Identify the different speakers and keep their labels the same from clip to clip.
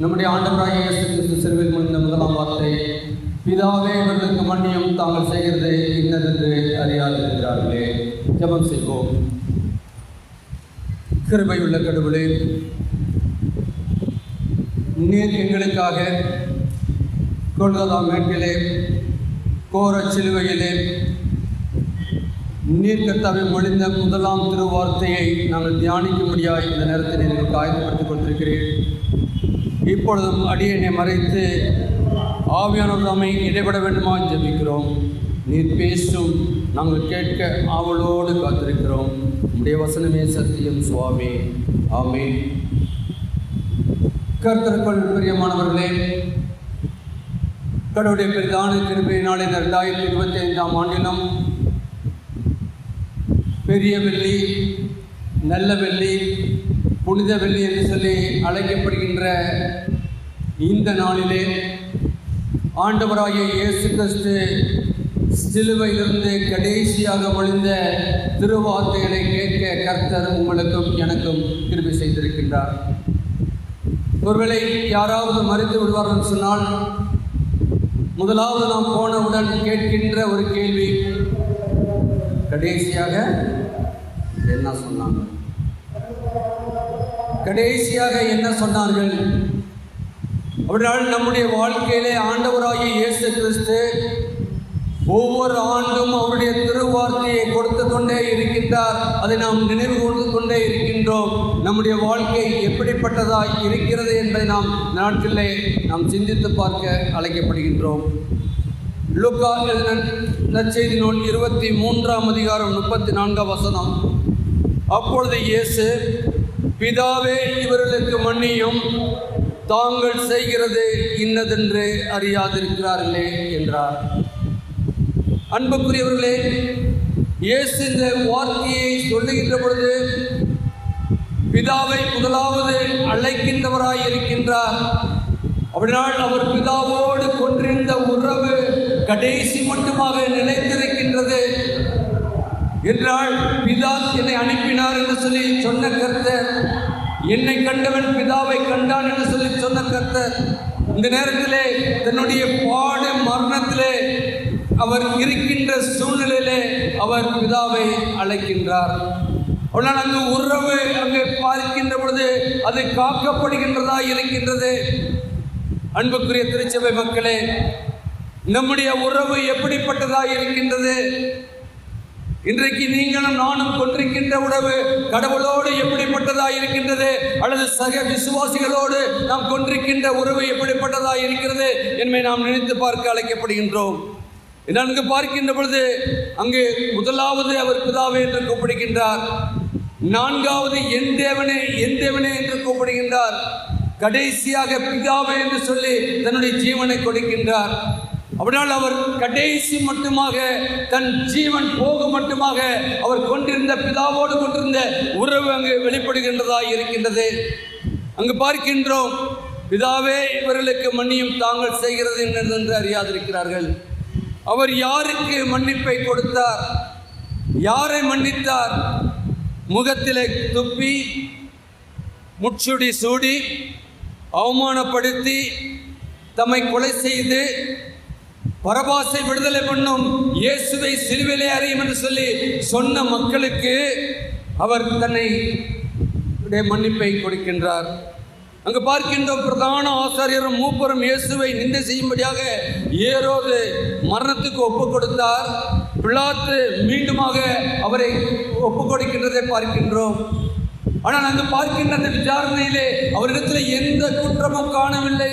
Speaker 1: நம்முடைய ஆண்டவராகிய இயேசு கிறிஸ்து சிலுவையில் முடிந்த முதலாம் வார்த்தை, பிதாவே இவர்களுக்கு மன்னியும், தாங்கள் செய்கிறது இன்னதென்று அறியாதிருக்கிறார்களே. ஜெபம் செய்வோம். கிருபையுள்ள கடவுளே, நீர் எங்களுக்காக கொல்கத்தா மேட்டிலே கோர சிலுவையிலே நீர் கர்த்தாவை மொழிந்த முதலாம் திருவார்த்தையை நாங்கள் தியானிக்கும்படியாக இந்த நேரத்தில் எங்களுக்கு ஆயத்தப்படுத்திக் கொண்டிருக்கிறேன். இப்பொழுதும் அடியனை மறைத்து ஆவியானவரை இடைபட வேண்டுமா ஜெபிக்கிறோம். நீர் பேசும், நாங்கள் கேட்க ஆவலோடு காத்திருக்கிறோம். உடைய வசனமே சத்தியம் சுவாமி. ஆமென். கர்த்தருக்குள் பிரியமானவர்களே, கடவுளுடைய பெரிதான கிருபையினாலே 2025ஆம் ஆண்டிலும் பெரிய வெள்ளி, நல்ல வெள்ளி, புனித வெள்ளி என்று சொல்லி அழைக்கப்படுகின்ற இந்த நாளிலே ஆண்டவராகிய இயேசு கிறிஸ்து சிலுவையிலிருந்து கடைசியாக மொழிந்த திருவார்த்தைகளை கேட்க கர்த்தர் உங்களுக்கும் எனக்கும் கிருபை செய்திருக்கின்றார். ஒருவேளை யாராவது மறித்து விடுவார்கள் சொன்னால், முதலாவது நாம் போனவுடன் கேட்கின்ற ஒரு கேள்வி, கடைசியாக என்ன சொன்னாங்க? கடைசியாக என்ன சொன்னார்கள்? அப்படினால் நம்முடைய வாழ்க்கையிலே ஆண்டவராகிய இயேசு கிறிஸ்து ஒவ்வொரு ஆண்டும் அவருடைய திருவார்த்தையை கொடுத்து கொண்டே இருக்கின்றார். அதை நாம் நினைவு கொண்டு கொண்டே இருக்கின்றோம். நம்முடைய வாழ்க்கை எப்படிப்பட்டதாய் இருக்கிறது என்பதை நாம் நாட்களிலே நாம் சிந்தித்து பார்க்க அழைக்கப்படுகின்றோம். லூக்கா நற்செய்தி நூல் 23ஆம் அதிகாரம் 34ஆம் வசனம். அப்பொழுது இயேசு, பிதாவே இவர்களுக்கு மன்னியும், தாங்கள் செய்கிறது இன்னதென்று அறியாதிருக்கிறார்களே என்றார். அன்புக்குரியவர்களே, இயேசு இந்த வார்த்தையை சொல்லுகின்ற பொழுது பிதாவை முதலாவது அழைக்கின்றவராய் இருக்கின்றார். அப்படினால் அவர் பிதாவோடு கொண்டிருந்த உறவு கடைசி மட்டுமாக நிலைத்திருக்கின்றது என்றால், பிதா என்னை அனுப்பினார் என்று சொல்லி சொன்ன கர்த்தர், என்னை கண்டவன் பிதாவை கண்டான் என்று சொல்லி சொன்ன கர்த்தர், இந்த நேரத்திலே தன்னுடைய பாடு மரணத்திலே அவர் இருக்கின்ற சூழ்நிலையிலே அவர் பிதாவை அழைக்கின்றார். ஆனால் அங்கு உறவு அங்கே பார்க்கின்ற பொழுது அது காக்கப்படுகின்றதா இருக்கின்றது. அன்புக்குரிய திருச்சபை மக்களே, நம்முடைய உறவு எப்படிப்பட்டதா இருக்கின்றது? இன்றைக்கு நீங்களும் நானும் கொண்டிருக்கின்ற உறவு கடவுளோடு எப்படிப்பட்டதா இருக்கின்றது, அல்லது சக விசுவாசிகளோடு நாம் கொண்டிருக்கின்ற உறவு எப்படிப்பட்டதா இருக்கிறது என்பதை நாம் நினைத்து பார்க்க அழைக்கப்படுகின்றோம். நன்கு பார்க்கின்ற பொழுது அங்கு முதலாவது அவர் பிதாவே என்று கூப்பிடுகின்றார், நான்காவது என் தேவனே என் தேவனே என்று கூப்பிடுகின்றார், கடைசியாக பிதாவே என்று சொல்லி தன்னுடைய ஜீவனை கொடுக்கின்றார். அப்படினால் அவர் கடைசி மட்டுமாக தன் ஜீவன் போக மட்டுமாக அவர் கொண்டிருந்த பிதாவோடு கொண்டிருந்த உறவு அங்கு வெளிப்படுகின்றதா இருக்கின்றது. அங்கு பார்க்கின்றோம், பிதாவே இவர்களுக்கு மன்னியும், தாங்கள் செய்கிறது என்னதென்று அறியாதிருக்கிறார்கள். அவர் யாருக்கு மன்னிப்பை கொடுத்தார்? யாரை மன்னித்தார்? முகத்திலே துப்பி, முச்சுடி சூடி, அவமானப்படுத்தி, தம்மை கொலை செய்து பரபாசை விடுதலை பண்ணும் இயேசுவை சிலுவையிலே அறையும் என்று சொல்லி சொன்ன மக்களுக்கு அவர் தன்னை மன்னிப்பை கொடுக்கின்றார். அங்கு பார்க்கின்றோம், பிரதான ஆசாரியரும் மூப்பரும் இயேசுவை நிந்தை செய்யும்படியாக ஏரோது மரணத்துக்கு ஒப்பு கொடுத்தார். பிலாத்து மீண்டுமாக அவரை ஒப்பு கொடுக்கின்றதை பார்க்கின்றோம். ஆனால் அங்கு பார்க்கின்ற அந்த விசாரணையிலே அவரிடத்தில் எந்த குற்றமும் காணவில்லை.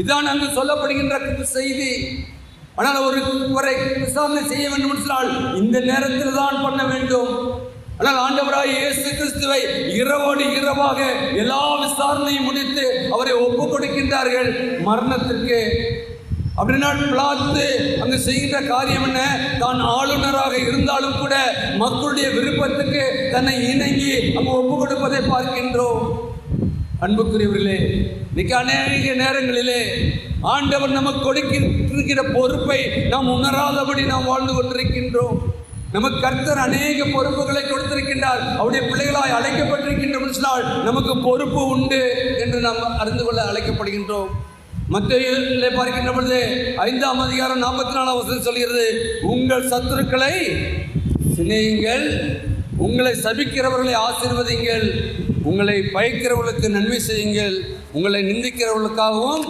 Speaker 1: இதுதான் அங்கு சொல்லப்படுகின்ற செய்தி. ஆனால் ஒருவரை விசாரணை செய்ய வேண்டும் என்றால் இந்த நேரத்தில் தான் பண்ண வேண்டும். ஆனால் ஆண்டவராய் இயேசு கிறிஸ்துவை இரவோடு இரவாக எல்லா விசாரணையும் முடித்து அவரை ஒப்பு கொடுக்கின்றார்கள் மரணத்திற்கு. அப்படின்னா பிலாத்து அங்கு செய்கின்ற காரியம் என்ன? தான் ஆளுநராக இருந்தாலும் கூட மக்களுடைய விருப்பத்துக்கு தன்னை இணங்கி அங்கு ஒப்பு கொடுப்பதை பார்க்கின்றோம். அன்புக்குரியவர்களே, இன்னைக்கு அநேக நேரங்களிலே ஆண்டவர் நமக்கு கொடுக்கின்ற பொறுப்பை நாம் உணராதபடி நாம் வாழ்ந்து கொண்டிருக்கின்றோம். நமக்கு கர்த்தர் அநேக பொறுப்புகளை கொடுத்திருக்கின்றார். அவருடைய பிள்ளைகளாய் அழைக்கப்பட்டிருக்கின்ற நமக்கு பொறுப்பு உண்டு என்று நாம் அறிந்து கொள்ள அழைக்கப்படுகின்றோம். மத்தேயுவிலே பார்க்கின்ற பொழுது 5ஆம் அதிகாரம் 44ஆம் வசனம் சொல்கிறது, உங்கள் சத்துருக்களை சிநேகியுங்கள், உங்களை சபிக்கிறவர்களை ஆசீர்வதிங்கள், உங்களை பயக்கிறவர்களுக்கு நன்மை செய்யுங்கள், உங்களை நிந்திக்கிறவர்களுக்காகவும்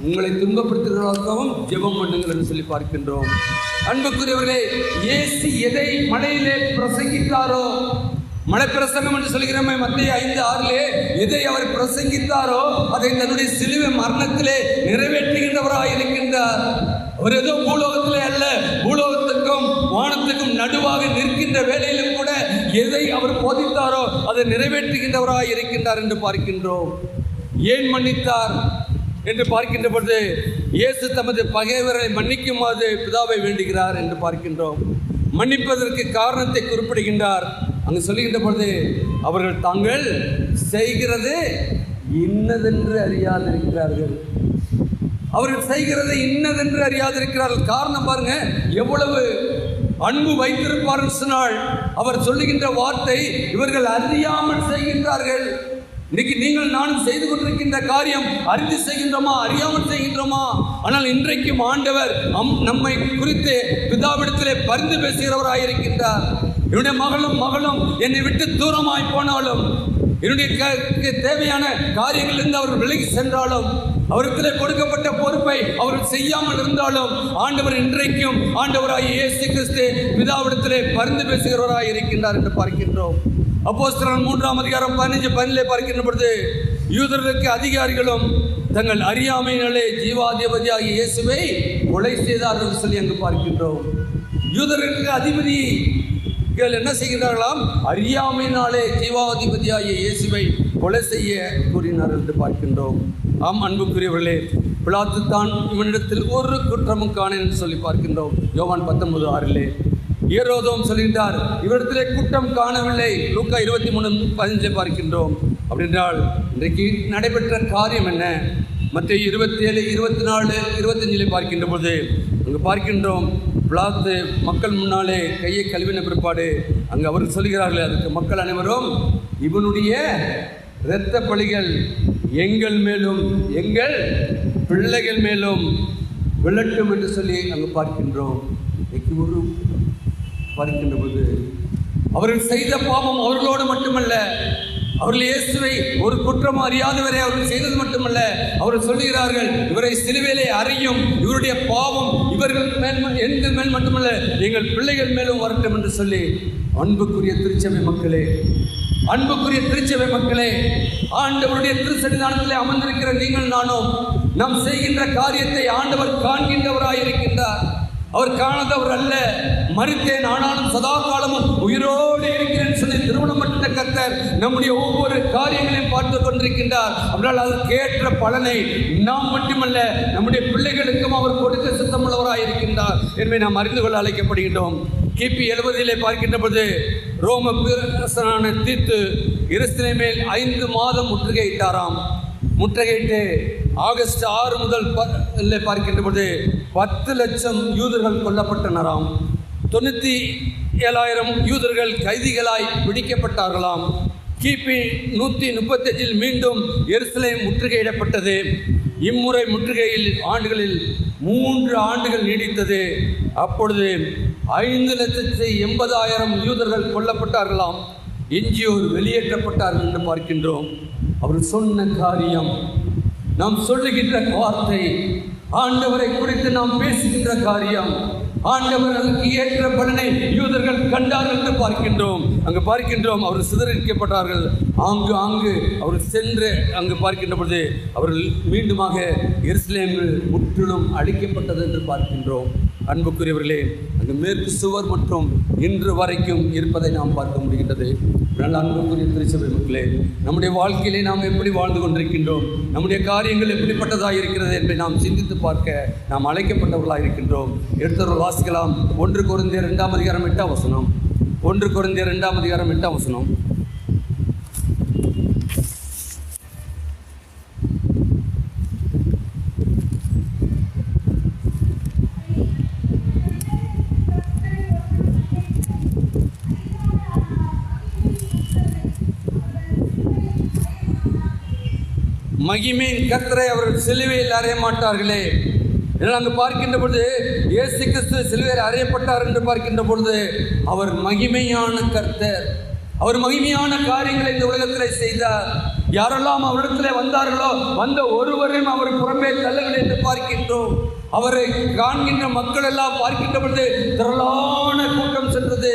Speaker 1: உங்களை துன்பப்படுத்துகிறவர்களுக்காகவும் ஜெபம் பண்ணுங்கள் என்று சொல்லி பார்க்கின்றோம். அன்புக்குரியவர்களே, இயேசு எதை மலையிலே பிரசங்கித்தாரோ, மலை பிரசங்கம் என்று சொல்கிறோமே மத்தேயு 5:6 எதை அவர் பிரசங்கித்தாரோ அதை தன்னுடைய சிலுவை மரணத்திலே நிறைவேற்றுகின்றவராய் இருக்கின்றார். அவர் ஏதோ பூலோகத்திலே அல்ல, பூலோகத்துக்கும் வானத்துக்கும் நடுவாக நிற்கின்ற வேளையிலும் கூட எதை அவர் போதித்தாரோ அதை நிறைவேற்றுகின்றவராய் இருக்கின்றார் என்று பார்க்கின்றோம். ஏன் மன்னித்தார் என்று பார்க்கின்ற பொழுது இயேசு தமது பகைவரை மன்னிக்குமாறு பிதாவை வேண்டுகிறார் என்று பார்க்கின்றோம். மன்னிப்பதற்கு காரணத்தை குறிப்பிடுகின்றார். அங்கு சொல்லுகின்ற பொழுது அவர்கள் தாங்கள் செய்கிறது இன்னதென்று அறியாதிருக்கிறார்கள். அவர்கள் செய்கிறது இன்னதென்று அறியாதிருக்கிறார்கள். காரணம் பாருங்க, எவ்வளவு அன்பு வைத்திருப்பார் சொன்னால் அவர் சொல்லுகின்ற வார்த்தை, இவர்கள் அறியாமல் செய்கின்றார்கள். இன்னைக்கு நீங்கள் நானும் செய்து கொண்டிருக்கின்ற காரியம் அறிந்து செய்கின்றோமா, அறியாமல் செய்கின்றோமா? ஆனால் இன்றைக்கும் ஆண்டவர் நம்மை குறித்து பிதாவிடத்திலே பரிந்து பேசுகிறவராயிருக்கின்றார். என்னுடைய மகளும் என்னை விட்டு தூரமாய் போனாலும், என்னுடைய தேவையான காரியங்களிலிருந்து அவர்கள் விலகி சென்றாலும், அவருக்கு கொடுக்கப்பட்ட பொறுப்பை அவர்கள் செய்யாமல் இருந்தாலும் ஆண்டவர் இன்றைக்கும் ஆண்டவராகிய இயேசு கிறிஸ்து பிதாவிடத்திலே பரிந்து பேசுகிறவராய் இருக்கின்றார் என்று பார்க்கின்றோம். அப்போஸ்தலர் 3ஆம் அதிகாரம் 15-12 பார்க்கின்ற பொழுது, யூதர்களுக்கு அதிகாரிகளும் தங்கள் அறியாமையினாலே ஜீவாதிபதியாகிய இயேசுவை கொலை செய்தார்கள் என்று சொல்லி அங்கு பார்க்கின்றோம். யூதர்களுக்கு அதிபதிகள் என்ன செய்கிறார்களாம்? அறியாமையினாலே ஜீவாதிபதியாகிய இயேசுவை கொலை செய்ய கூறினார் என்று பார்க்கின்றோம். ஆம் அன்புக்குரியவர்களே, பிலாத்து தான் இவனிடத்தில் ஒரு குற்றமும் காணேன் என்று சொல்லி பார்க்கின்றோம். யோவான் 19:6 ஏரோதும் சொல்கின்றார், இவரிடத்திலே குற்றம் காணவில்லை. லூக்கா 23:15 பார்க்கின்றோம். அப்படின்றால் இன்றைக்கு நடைபெற்ற காரியம் என்ன? மத்தேயு 27, 24, 25 பார்க்கின்ற போது அங்கு பார்க்கின்றோம், பிலாத்து மக்கள் முன்னாலே கையை கழுவின பிற்பாடு அங்கு அவர்கள் சொல்கிறார்கள், அதுக்கு மக்கள் அனைவரும் இவனுடைய இரத்த பலிகள் எங்கள் மேலும் எங்கள் பிள்ளைகள் மேலும் விழட்டும் என்று சொல்லி அங்கு பார்க்கின்றோம். ஒரு பார்க்கின்ற போது அவர்கள் செய்த பாவம் அவர்களோடு மட்டுமல்ல, அவர்கள் இயேசுவை ஒரு குற்றம் அறியாதவரை அவர்கள் செய்தது மட்டுமல்ல, அவர்கள் சொல்லுகிறார்கள், இவரை சிலுவையிலே அறையும், இவருடைய பாவம் இவர்கள் மேல் எங்கள் மேல் மட்டுமல்ல எங்கள் பிள்ளைகள் மேலும் வரட்டும் என்று சொல்லி. அன்புக்குரிய திருச்சபை மக்களே, அன்புக்குரிய திருச்சபை மக்களே, ஆண்டவருடைய திருச்சன்னிதானத்திலே அமர்ந்திருக்கிற நீங்கள் நானும் நாம் செய்கின்ற காரியத்தை ஆண்டவர் காண்கின்றவராயிருக்கின்றார். அவர் காணாதவர் அல்ல. மரித்தேன் ஆனாலும் சதா காலமும் உயிரோடு இருக்கிறேன் சொல்லி திருமணம் பட்ட கர்த்தர் நம்முடைய ஒவ்வொரு காரியங்களையும் பார்த்து கொண்டிருக்கின்றார். அப்படினால் அதற்கு ஏற்ற பலனை நாம் மட்டுமல்ல நம்முடைய பிள்ளைகளுக்கும் அவர் கொடுக்க சித்தமுள்ளவராக இருக்கின்றார் என்பதை நாம் அறிந்து கொள்ள அழைக்கப்படுகின்றோம். கிபி 70 பார்க்கின்ற பொழுது ரோம பேரரசனான தீத்து எருசலேமில் 5 மாதம் முற்றுகையிட்டாராம். முற்றுகையிட்டு ஆகஸ்ட் 6 முதல் பார்க்கின்ற பொழுது 10 லட்சம் யூதர்கள் கொல்லப்பட்டனராம். 97,000 யூதர்கள் கைதிகளாய் பிடிக்கப்பட்டார்களாம். கிபி 135 மீண்டும் எருசலேம் முற்றுகையிடப்பட்டது. இம்முறை முற்றுகையில் ஆண்டுகளில் 3 ஆண்டுகள் நீடித்தது. அப்பொழுது 5,80,000 யூதர்கள் கொல்லப்பட்டார்களாம். எஞ்சியோர் வெளியேற்றப்பட்டார்கள் என்று பார்க்கின்றோம். அவர் சொன்ன காரியம், நாம் சொல்லுகின்ற வார்த்தை, ஆண்டவரை குறித்து நாம் பேசுகின்ற காரியம், ஆண்டவர்களுக்கு ஏற்ற பலனை யூதர்கள் கண்டார்கள் என்று பார்க்கின்றோம். அங்கு பார்க்கின்றோம் அவர்கள் சிதறடிக்கப்பட்டார்கள். ஆங்கு அவர்கள் சென்று அங்கு பார்க்கின்ற பொழுது அவர்கள் மீண்டுமாக எருசலேமில் முற்றிலும் அழிக்கப்பட்டது என்று பார்க்கின்றோம். அன்புக்குரியவர்களே, அங்கு மேற்கு சுவர் மற்றும் இன்று வரைக்கும் இருப்பதை நாம் பார்க்க முடிகின்றது. நல்ல அன்புக்குரிய திருச்சபை மக்களே, நம்முடைய வாழ்க்கையிலே நாம் எப்படி வாழ்ந்து கொண்டிருக்கின்றோம், நம்முடைய காரியங்கள் எப்படிப்பட்டதாக இருக்கிறது என்பதை நாம் சிந்தித்து பார்க்க நாம் அழைக்கப்பட்டவர்களாக இருக்கின்றோம். எடுத்தவர்கள் வாசிக்கலாம். 1 கொரிந்தியர் 2ஆம் அதிகாரம் 8ஆம் வசனம். 1 கொரிந்தியர் 2ஆம் அதிகாரம் 8ஆம் வசனம். மகிமையின் கர்த்தரை அவர்கள் சிலுவையில் அறைய மாட்டார்களே. அங்கு பார்க்கின்ற பொழுது இயேசு கிறிஸ்து சிலுவையில் அறையப்பட்டார் என்று பார்க்கின்ற பொழுது அவர் மகிமையான கர்த்தர். அவர் மகிமையான காரியங்களை இந்த உலகத்தில் செய்தார். யாரெல்லாம் அவரிடத்தில் வந்தார்களோ வந்த ஒருவரையும் அவர் புறம்பே தள்ளவில்லை என்று பார்க்கின்றோம். அவரை காண்கின்ற மக்கள் எல்லாம் பார்க்கின்ற பொழுது திரளான கூட்டம் சென்றது.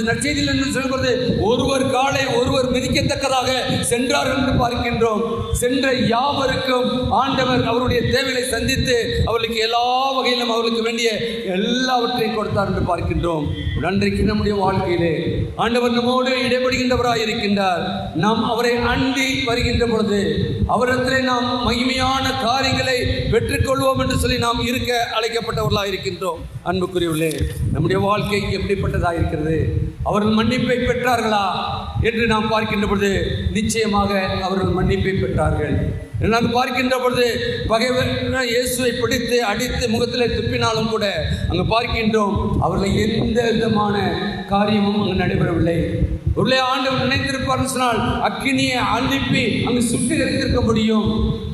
Speaker 1: நற்செய்தியில் என்று சொல்வது ஒருவர் காலை ஒருவர் மிதிக்கத்தக்கதாக சென்றார்கள் என்று பார்க்கின்றோம். சென்ற யாவருக்கும் ஆண்டவர் அவருடைய தேவைகளை சந்தித்து அவர்களுக்கு எல்லா வகையிலும் அவர்களுக்கு வேண்டிய எல்லாவற்றையும் கொடுத்தார் என்று பார்க்கின்றோம். அன்றைக்கு நம்முடைய வாழ்க்கையிலே ஆண்டவர் நம்மோடு இடைபடுகின்றவராக இருக்கின்றார். நாம் அவரை அண்டி வருகின்ற பொழுது அவரிடத்திலே நாம் மகிமையான காரியங்களை பெற்றுக்கொள்வோம் என்று சொல்லி நாம் இருக்க அழைக்கப்பட்டவர்களாக இருக்கின்றோம். அன்புக்குரியவர்களே, நம்முடைய வாழ்க்கை எப்படிப்பட்டதாக இருக்கிறது? அவர்கள் மன்னிப்பை பெற்றார்களா என்று நாம் பார்க்கின்ற பொழுது நிச்சயமாக அவர்கள் மன்னிப்பை பெற்றார்கள். நாங்கள் பார்க்கின்ற பொழுது பகைவர் இயேசுவை பிடித்து அடித்து முகத்தில் துப்பினாலும் கூட அங்கு பார்க்கின்றோம் அவர்களை எந்த விதமான காரியமும் அங்கு நடைபெறவில்லை. உள்ளே ஆண்டவர் நினைத்திருப்பார்னு சொன்னால் அக்கினியை அனுப்பி அங்கு சுட்டுகரித்திருக்க முடியும்.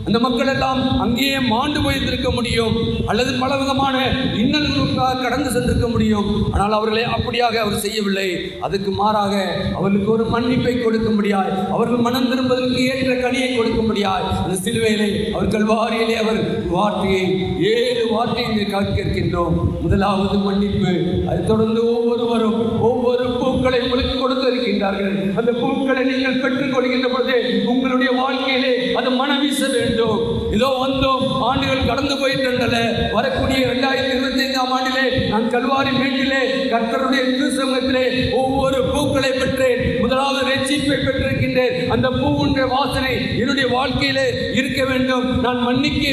Speaker 1: அந்த மக்கள் எல்லாம் அங்கேயே மாண்டு போயிருந்திருக்க முடியும், அல்லது பல விதமான இன்னல்களுக்காக கடந்து சென்றிருக்க முடியும். ஆனால் அவர்களை அப்படியாக அவர் செய்யவில்லை. அதுக்கு மாறாக அவர்களுக்கு ஒரு மன்னிப்பை கொடுக்கும்படியாய், அவர்கள் மனம் திரும்புவதற்கு ஏற்ற கனியை கொடுக்கும்படியாய் அந்த சிலுவையிலே அவர் கல்வாரியிலே அவர் வார்த்தையை 7 வார்த்தையை கேட்கின்றோம். முதலாவது மன்னிப்பு. அதை தொடர்ந்து ஒவ்வொருவரும் ஒவ்வொரு பூக்களை உங்களுக்கு கொடுத்து இருக்கின்றார்கள். அந்த பூக்களை நீங்கள் பெற்றுக் கொள்கின்ற பொழுது உங்களுடைய வாழ்க்கையிலே அது மனவீச வேண்டும். இதோ வந்தோம், ஆண்டுகள் கடந்து போயிட்டன, வரக்கூடிய 2025ஆம் ஆண்டிலே நான் கல்வாரி மேட்டிலே கர்த்தருடைய திருச்சங்கத்திலே ஒவ்வொரு பூக்களை பெற்றேன். முதலாவது ரட்சிப்பை பெற்றிருக்கின்றேன். அந்த பூவுடைய வாசனை என்னுடைய வாழ்க்கையிலே இருக்க வேண்டும். நான் மன்னிக்க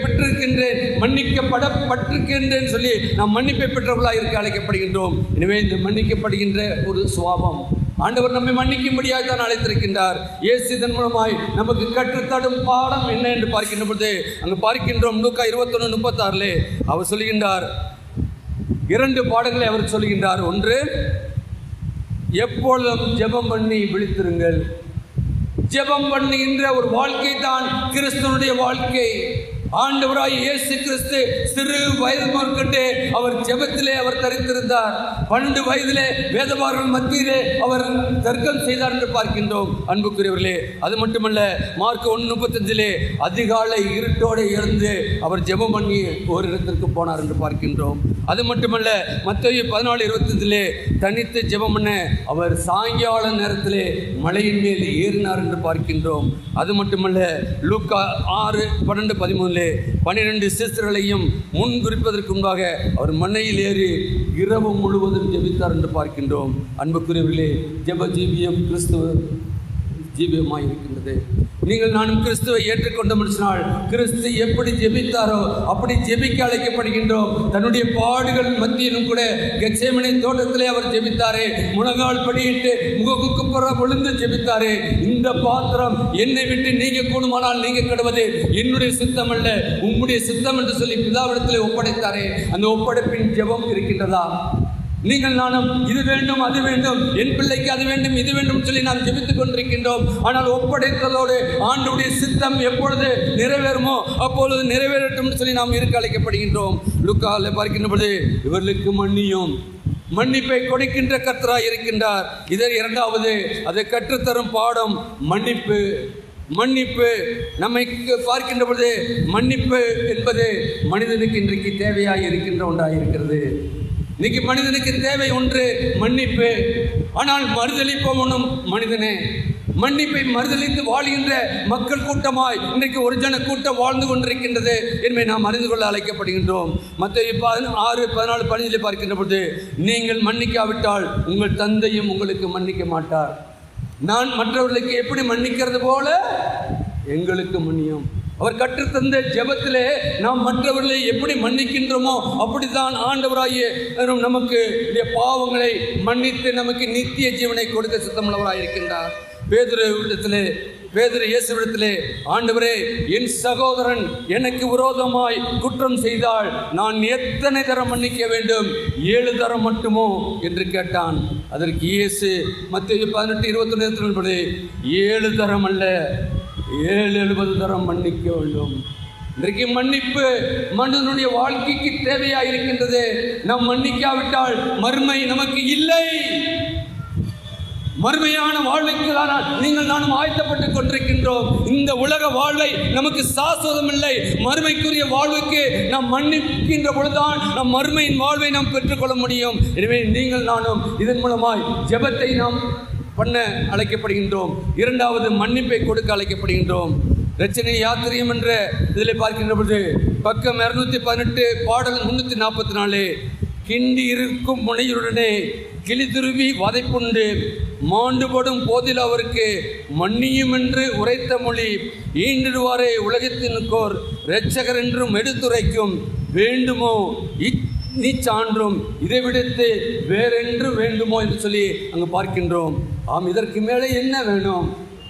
Speaker 1: பெற்றிருக்கின்றேன், மன்னிக்கப்பட்டிருக்கின்றேன் சொல்லி நாம் மன்னிப்பை பெற்றவர்களாக இருக்க அழைக்கப்படுகின்றோம். எனவே இந்த மன்னிக்கப்படுகின்ற ஒரு சுபாவம் ஆண்டவர் நம்மை மன்னிக்கும்படியாக தான் அழைத்திருக்கின்றார். இயேசு இதன் மூலமாய் நமக்கு கற்றுத்தடும் பாடம் என்ன என்று பார்க்கின்ற பொழுது அங்கு பார்க்கின்றோம். லூக்கா 21:36 அவர் சொல்கின்றார் 2 பாடங்களை அவர் சொல்கின்றார். ஒன்று, எப்பொழுதும் ஜெபம் பண்ணி விழித்திருங்கள். ஜெபம் பண்ணுகின்ற ஒரு வாழ்க்கை தான் கிறிஸ்துவனுடைய வாழ்க்கை. ஆண்டவராய் இயேசு கிறிஸ்து சிறு வயது முதற்கொண்டே அவர் ஜெபத்திலே அவர் தரித்திருந்தார். 12 வயதிலே வேதபாரர்கள் மத்தியிலே அவர் தர்க்கம் செய்தார் என்று பார்க்கின்றோம். அன்புக்குரியவர்களே, அது மட்டுமல்ல, மார்க் 1:35 அதிகாலை இருட்டோடு எழுந்து அவர் ஜெபம் பண்ணி ஒரு இடத்திற்கு போனார் என்று பார்க்கின்றோம். அது மட்டுமல்ல, மத்தேயு 14:25 தனித்து ஜெபம் பண்ண அவர் சாயங்கால நேரத்திலே மலையின் மேல் ஏறினார் என்று பார்க்கின்றோம். அது மட்டுமல்ல, லூக்கா 6:12-13 12 சிஸ்டர்களையும் முன் குறிப்பதற்கு முன்பாக அவர் மண்ணையில் ஏறி இரவு முழுவதும் ஜெபித்தார் என்று பார்க்கின்றோம். அன்புக்குரியவர்களே, ஜெப ஜீவியம் கிறிஸ்துவ ஜீவியமாக இருக்கின்றது. நீங்கள் நானும் கிறிஸ்துவை ஏற்றுக்கொண்டோம் என்று சொன்னால் கிறிஸ்து எப்படி ஜெபித்தாரோ அப்படி ஜெபிக்க அழைக்கப்படுகின்றோம். தன்னுடைய பாடுகள் மத்தியிலும் கூட கெத்சேமனே தோட்டத்திலே அவர் ஜெபித்தாரே, முழங்கால் படியிட்டு முகக்குப்புற விழுந்து ஜெபித்தாரே, இந்த பாத்திரம் என்னை விட்டு நீங்க கூடுமானால் நீங்க கெடுவது என்னுடைய சித்தம் அல்ல உம்முடைய சித்தம் என்று சொல்லி பிதாவிடத்திலே ஒப்படைத்தாரே. அந்த ஒப்படைப்பின் ஜெபம் இருக்கின்றதா? நீங்கள் நானும் இது வேண்டும் அது வேண்டும், என் பிள்ளைக்கு அது வேண்டும் இது வேண்டும் சொல்லி நாம் ஜெபித்துக் கொண்டிருக்கின்றோம். ஆனால் ஒப்படைத்தலோடு ஆண்டவருடைய சித்தம் எப்பொழுது நிறைவேறுமோ அப்பொழுது நிறைவேறட்டும் சொல்லி நாம் இருக்க அழைக்கப்படுகின்றோம். லூக்காவில் பார்க்கின்ற பொழுது இவர்களுக்கு மன்னிப்பை கொடுக்கின்ற கர்த்தராய் இருக்கின்றார். இதை 2வது அதை கற்றுத்தரும் பாடம் மன்னிப்பு. நம்மை பார்க்கின்ற பொழுது மன்னிப்பு என்பது மனிதனுக்கு இன்றைக்கு தேவையாக இருக்கின்ற ஒன்றாக இருக்கிறது. இன்னைக்கு மனிதனுக்கு தேவை ஒன்று மன்னிப்பு. ஆனால் மறுதளிப்பவனும் மனிதனே. மன்னிப்பை மறுதளித்து வாழ்கின்ற மக்கள் கூட்டமாய் இன்றைக்கு ஒரு ஜன கூட்டம் வாழ்ந்து கொண்டிருக்கின்றது என்பதை நாம் அறிந்து கொள்ள அழைக்கப்படுகின்றோம். மத்தேயு 6:14-15 பார்க்கின்ற பொழுது நீங்கள் மன்னிக்காவிட்டால் உங்கள் தந்தையும் உங்களுக்கு மன்னிக்க மாட்டார். நான் மற்றவர்களுக்கு எப்படி மன்னிக்கிறது போல எங்களுக்கு மன்னியும். அவர் கற்றுத்தந்த ஜெபத்திலே நாம் மற்றவர்களை எப்படி மன்னிக்கின்றோமோ அப்படித்தான் ஆண்டவராகிய நமக்கு பாவங்களை மன்னித்து நமக்கு நித்திய ஜீவனை கொடுக்க சித்தமுள்ளவராக இருக்கின்றார். பேதுரு இயேசுவிடத்திலே, ஆண்டவரே, என் சகோதரன் எனக்கு விரோதமாய் குற்றம் செய்தால் நான் எத்தனை தரம் மன்னிக்க வேண்டும்? 7 தரம் மட்டுமோ என்று கேட்டான். அதற்கு இயேசு மத்தேயு 18:21 7 தரம் அல்ல 70 தரம் மன்னிக்க வேண்டும். இன்றைக்கு மன்னிப்பு மனிதனுடைய வாழ்க்கைக்கு தேவையா இருக்கின்றது. நாம் மன்னிக்காவிட்டால் மறுமை நமக்கு இல்லை. மறுமையான வாழ்க்கைக்கு நீங்கள் நானும் ஆயத்தப்பட்டுக் கொண்டிருக்கின்றோம். இந்த உலக வாழ்வை நமக்கு சாஸ்வதம் இல்லை. மறுமைக்குரிய வாழ்வுக்கு நாம் மன்னிக்கின்ற பொழுதுதான் நம் மறுமையின் வாழ்வை நாம் பெற்றுக்கொள்ள முடியும். எனவே நீங்கள் நானும் இதன் மூலமாய் ஜெபத்தை நாம் பண்ண அழைக்கப்படுகின்றோம். இரண்டாவது, மன்னிப்பை கொடுக்க அழைக்கப்படுகின்றோம். ரட்சணை யாத்திரியம் என்ற இதில் பார்க்கின்ற பொழுது பக்கம் 218 பாடல் 344, கிண்டி இருக்கும் முனையுடனே கிளிதுருவி வதைப்புண்டு மாண்டுபடும் போதில் அவருக்கு மன்னியும் என்று உரைத்த மொழி ஈண்டிடுவாரே உலகத்தினுக்கோர் இரட்சகர் என்றும் எடுத்துரைக்கும் வேண்டுமோ நீ சான்றும் இதை விடுத்து வேறென்று வேண்டுமோ என்று சொல்லி அங்கு பார்க்கின்றோம். ஆம், இதற்கு மேலே என்ன வேணும்?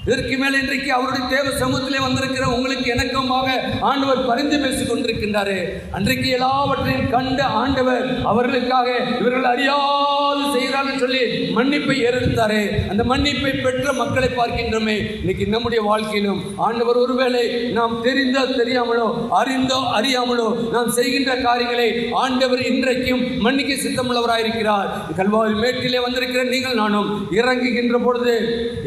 Speaker 1: இதற்கு மேலே இன்றைக்கு அவருடைய தேவ சமூகத்திலே வந்திருக்கிற உங்களுக்கு இணக்கமாக ஆண்டவர் பரிந்து பேசிக் கொண்டிருக்கின்றாரு. அன்றைக்கு எல்லாவற்றையும் கண்ட ஆண்டவர் அவர்களுக்காக இவர்கள் அறியாது செய்கிறார்கள் சொல்லி மன்னிப்பை ஏறெடுத்தாரே. அந்த மன்னிப்பை பெற்ற மக்களை பார்க்கின்றோமே. இன்னைக்கு நம்முடைய வாழ்க்கையிலும் ஆண்டவர் ஒருவேளை நாம் தெரிந்தோ தெரியாமலோ அறிந்தோ அறியாமலோ நாம் செய்கின்ற காரியங்களை ஆண்டவர் இன்றைக்கும் மன்னிக்க சித்தமுள்ளவராயிருக்கிறார். கல்வாரி மேட்டிலே வந்திருக்கிற நீங்கள் நானும் இறங்குகின்ற பொழுது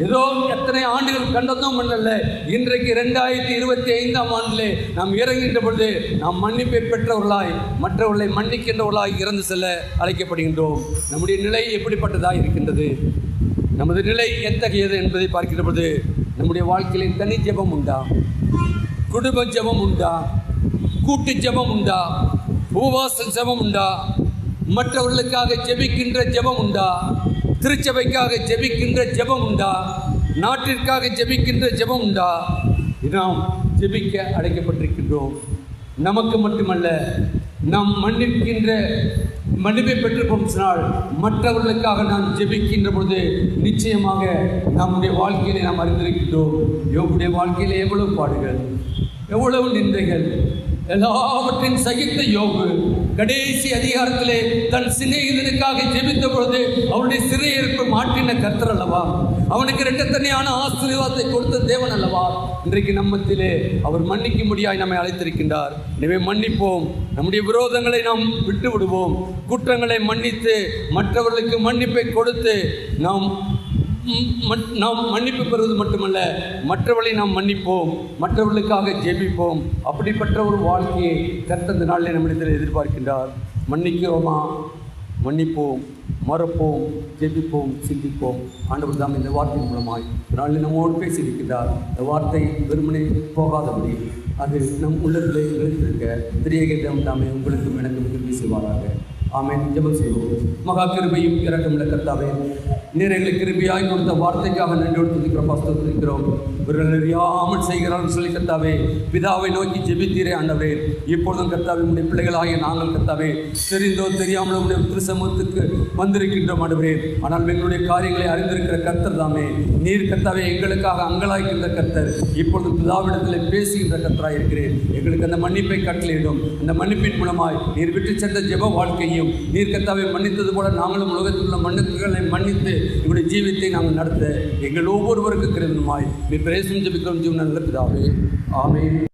Speaker 1: ஏதோ எத்தனை ஆண்டுகள் கண்டதும் பண்ணல, இன்றைக்கு 2025ஆம் ஆண்டிலே நாம் இறங்குகின்ற பொழுது நாம் மன்னிப்பை பெற்றவர்களாய் மற்றவர்களை மன்னிக்கின்றவர்களாய் இறந்து செல்ல அழைக்கப்படுகின்றோம். நம்முடைய நிலை எப்படிப்பட்டதாக இருக்கின்றது? நமது நிலை எத்தகையது என்பதை பார்க்கின்ற பொழுது நம்முடைய வாழ்க்கையிலே தனி ஜெபம் உண்டா? குடும்ப ஜெபம் உண்டா? கூட்டு ஜெபம் உண்டா? உபவாச ஜெபம் உண்டா? மற்றவர்களுக்காக ஜெபிக்கின்ற ஜெபம் உண்டா? திருச்சபைக்காக ஜெபிக்கின்ற ஜெபம் உண்டா? நாட்டிற்காக ஜெபிக்கின்ற ஜெபம் உண்டா? நாம் ஜெபிக்க அழைக்கப்பட்டிருக்கின்றோம். நமக்கு மட்டுமல்ல, நாம் மன்னிப்பை பெற்றுக்கொண்டு சொன்னால் மற்றவர்களுக்காக நாம் ஜெபிக்கின்ற பொழுது நிச்சயமாக நம்முடைய வாழ்க்கையிலே நாம் அறிந்திருக்கின்றோம். யோபுடைய வாழ்க்கையிலே எவ்வளவு பாடுகள், எவ்வளவு நிந்தைகள், எல்லாவற்றையும் சகித்த யோபு கடைசி அதிகாரத்திலே தன் சிநேகிதனுக்காக ஜெபித்த பொழுது அவருடைய சிறையிருப்பு மாற்றின கர்த்தர் அல்லவா? அவனுக்கு இரட்டத்தனையான ஆசீர்வாதத்தை கொடுத்த தேவன் அல்லவா? இன்றைக்கு நம்மத்திலே அவர் மன்னிக்கும்படியாய் நம்மை அழைத்திருக்கின்றார். எனவே மன்னிப்போம், நம்முடைய விரோதங்களை நாம் விட்டு விடுவோம். குற்றங்களை மன்னித்து மற்றவர்களுக்கு மன்னிப்பை கொடுத்து நாம் மன்னிப்பு பெறுவது மட்டுமல்ல, மற்றவர்களை நாம் மன்னிப்போம், மற்றவர்களுக்காக ஜெபிப்போம். அப்படிப்பட்ட ஒரு வாழ்க்கையை கர்த்தர் இந்த நாளில் நம்மிடத்தில் எதிர்பார்க்கின்றார். மன்னிக்கிறோமா? மன்னிப்போம், மறப்போம், ஜெபிப்போம், சிந்திப்போம். ஆண்டவர் தாம் இந்த வார்த்தையின் மூலமாய் நாளில் நம்மோடு பேசியிருக்கின்றார். இந்த வார்த்தை வெறுமனே போகாதபடி அது நம் உள்ளத்திலே எழுந்திருக்க திரியகை தேவன் தாமே உங்களுக்கும் எனக்கும் கிருபை செய்வாராக. ஆமென். ஜெபம் செய்வோம். மகா கிருபையும் இரக்கமுள்ள கர்த்தாவே, நீர் எங்களுக்கு கிருபையாய் கொடுத்த வார்த்தைக்காக நன்றியோடு துதிக்கிறோம், ஸ்தோத்திரிக்கிறோம். இவர்கள் அறியாமல் செய்கிறார்கள் சொல்லி கர்த்தாவே பிதாவை நோக்கி ஜெபித்தீரே ஆண்டவரே. இப்பொழுதும் கர்த்தாவே உடைய பிள்ளைகளாகிய நாங்கள் கர்த்தாவே தெரிந்தோ தெரியாமலோ உடைய திருசமூகத்துக்கு வந்திருக்கின்றோம் ஆண்டவரே. ஆனால் எங்களுடைய காரியங்களை அறிந்திருக்கிற கர்த்தர் தாமே நீர் கர்த்தாவே எங்களுக்காக அங்கலாய்க்கின்ற கர்த்தர். இப்பொழுது பிதாவிடத்தில் பேசுகின்ற கர்த்தராக இருக்கிறேன். எங்களுக்கு அந்த மன்னிப்பை கட்டளையிடும். அந்த மன்னிப்பின் மூலமாய் நீர் விட்டு சென்ற ஜெப வாழ்க்கையும் நீர் கர்த்தாவை மன்னித்தது போல நாங்களும் உலகத்தில் உள்ள மன்னிப்புகளை மன்னித்து எங்களுடைய ஜீவித்தை நாங்கள் நடத்த எங்கள் ஒவ்வொருவருக்கு கிருபையாய் நீர் பிரேசம் ஜெபிக்கிறோம். ஜீவன் நல்ல பிதாவே, ஆமென்.